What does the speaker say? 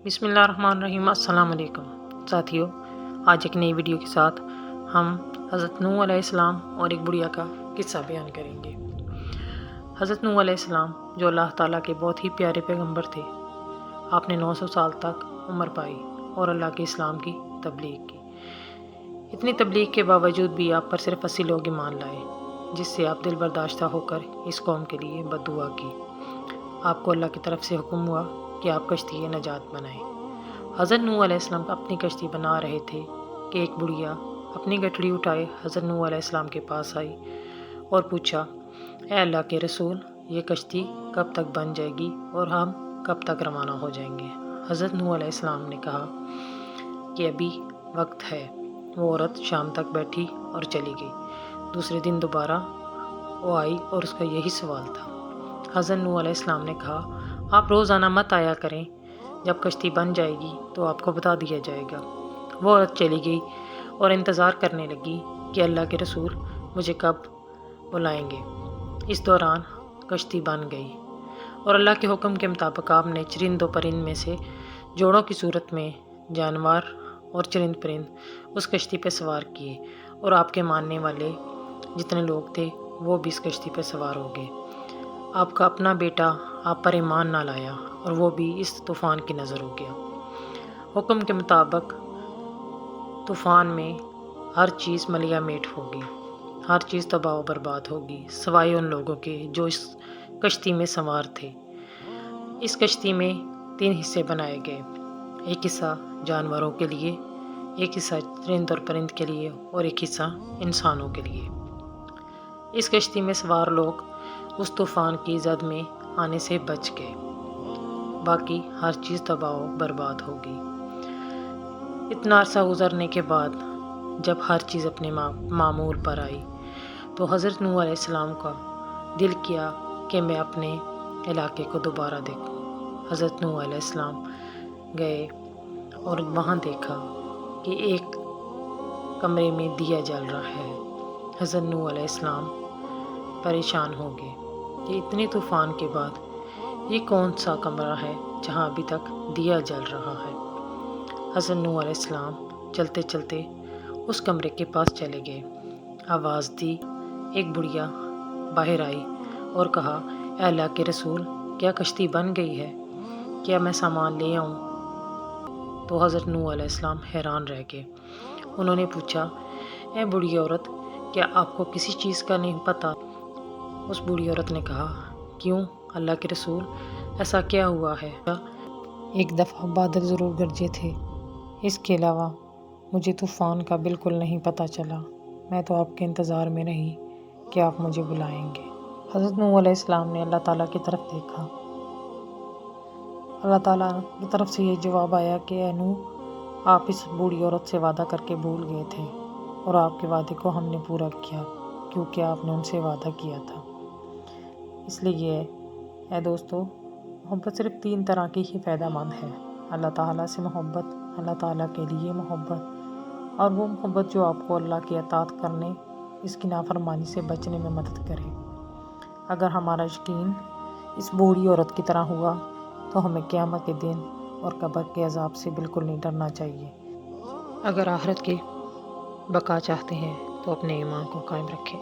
بسم اللہ الرحمن الرحیم۔ السلام علیکم ساتھیو، آج ایک نئی ویڈیو کے ساتھ ہم حضرت نوح علیہ السلام اور ایک بڑھیا کا قصہ بیان کریں گے۔ حضرت نوح علیہ السلام جو اللہ تعالیٰ کے بہت ہی پیارے پیغمبر تھے، آپ نے 900 سال تک عمر پائی اور اللہ کے اسلام کی تبلیغ کی۔ اتنی تبلیغ کے باوجود بھی آپ پر صرف 80 لوگ ایمان لائے، جس سے آپ دل برداشتہ ہو کر اس قوم کے لیے بد دعا کی۔ آپ کو اللہ کی طرف سے حکم ہوا کہ آپ کشتی نجات بنائیں۔ حضرت نوح علیہ السلام اپنی کشتی بنا رہے تھے کہ ایک بڑھیا اپنی گٹھڑی اٹھائے حضرت نوح علیہ السلام کے پاس آئی اور پوچھا، اے اللہ کے رسول، یہ کشتی کب تک بن جائے گی اور ہم کب تک روانہ ہو جائیں گے؟ حضرت نوح علیہ السلام نے کہا کہ ابھی وقت ہے۔ وہ عورت شام تک بیٹھی اور چلی گئی۔ دوسرے دن دوبارہ وہ آئی اور اس کا یہی سوال تھا۔ حضرت نوح علیہ السلام نے کہا، آپ روزانہ مت آیا کریں، جب کشتی بن جائے گی تو آپ کو بتا دیا جائے گا۔ وہ عورت چلی گئی اور انتظار کرنے لگی کہ اللہ کے رسول مجھے کب بلائیں گے۔ اس دوران کشتی بن گئی اور اللہ کے حکم کے مطابق آپ نے چرند و پرند میں سے جوڑوں کی صورت میں جانور اور چرند پرند اس کشتی پہ سوار کیے، اور آپ کے ماننے والے جتنے لوگ تھے وہ بھی اس کشتی پہ سوار ہو گئے۔ آپ کا اپنا بیٹا آپ پر ایمان نہ لایا اور وہ بھی اس طوفان کی نظر ہو گیا۔ حکم کے مطابق طوفان میں ہر چیز ملیا میٹ ہوگی، ہر چیز تباہ و برباد ہوگی، سوائے ان لوگوں کے جو اس کشتی میں سوار تھے۔ اس کشتی میں 3 حصے بنائے گئے، ایک حصہ جانوروں کے لیے، ایک حصہ چرند اور پرند کے لیے اور ایک حصہ انسانوں کے لیے۔ اس کشتی میں سوار لوگ اس طوفان کی زد میں آنے سے بچ گئے، باقی ہر چیز تباہ و برباد ہو گئی۔ اتنا عرصہ گزرنے کے بعد جب ہر چیز اپنے معمول پر آئی تو حضرت نوح علیہ السلام کا دل کیا کہ میں اپنے علاقے کو دوبارہ دیکھوں۔ حضرت نوح علیہ السلام گئے اور وہاں دیکھا کہ ایک کمرے میں دیا جل رہا ہے۔ حضرت نوح علیہ السلام پریشان ہو گئے کہ اتنے طوفان کے بعد یہ کون سا کمرہ ہے جہاں ابھی تک دیا جل رہا ہے۔ حضرت نوح علیہ السلام چلتے چلتے اس کمرے کے پاس چلے گئے۔ آواز دی، ایک بڑھیا باہر آئی اور کہا، اے اللہ کے رسول، کیا کشتی بن گئی ہے؟ کیا میں سامان لے آؤں؟ تو حضرت نوح علیہ السلام حیران رہ گئے۔ انہوں نے پوچھا، اے بوڑھی عورت، کیا آپ کو کسی چیز کا نہیں پتہ؟ اس بوڑھی عورت نے کہا، کیوں اللہ کے رسول، ایسا کیا ہوا ہے؟ ایک دفعہ بادل ضرور گرجے تھے، اس کے علاوہ مجھے طوفان کا بالکل نہیں پتہ چلا۔ میں تو آپ کے انتظار میں رہی کہ آپ مجھے بلائیں گے۔ حضرت نوح علیہ السلام نے اللہ تعالیٰ کی طرف دیکھا۔ اللہ تعالیٰ کی طرف سے یہ جواب آیا کہ اے نوح، آپ اس بوڑھی عورت سے وعدہ کر کے بھول گئے تھے، اور آپ کے وعدے کو ہم نے پورا کیا کیونکہ آپ نے ان سے وعدہ کیا تھا۔ اس لیے اے دوستو، محبت صرف 3 طرح کی ہی فائدہ مند ہے: اللہ تعالیٰ سے محبت، اللہ تعالیٰ کے لیے محبت، اور وہ محبت جو آپ کو اللہ کی اطاعت کرنے، اس کی نافرمانی سے بچنے میں مدد کرے۔ اگر ہمارا یقین اس بوڑھی عورت کی طرح ہوا تو ہمیں قیامت کے دن اور قبر کے عذاب سے بالکل نہیں ڈرنا چاہیے۔ اگر آخرت کی بقا چاہتے ہیں تو اپنے ایمان کو قائم رکھیں۔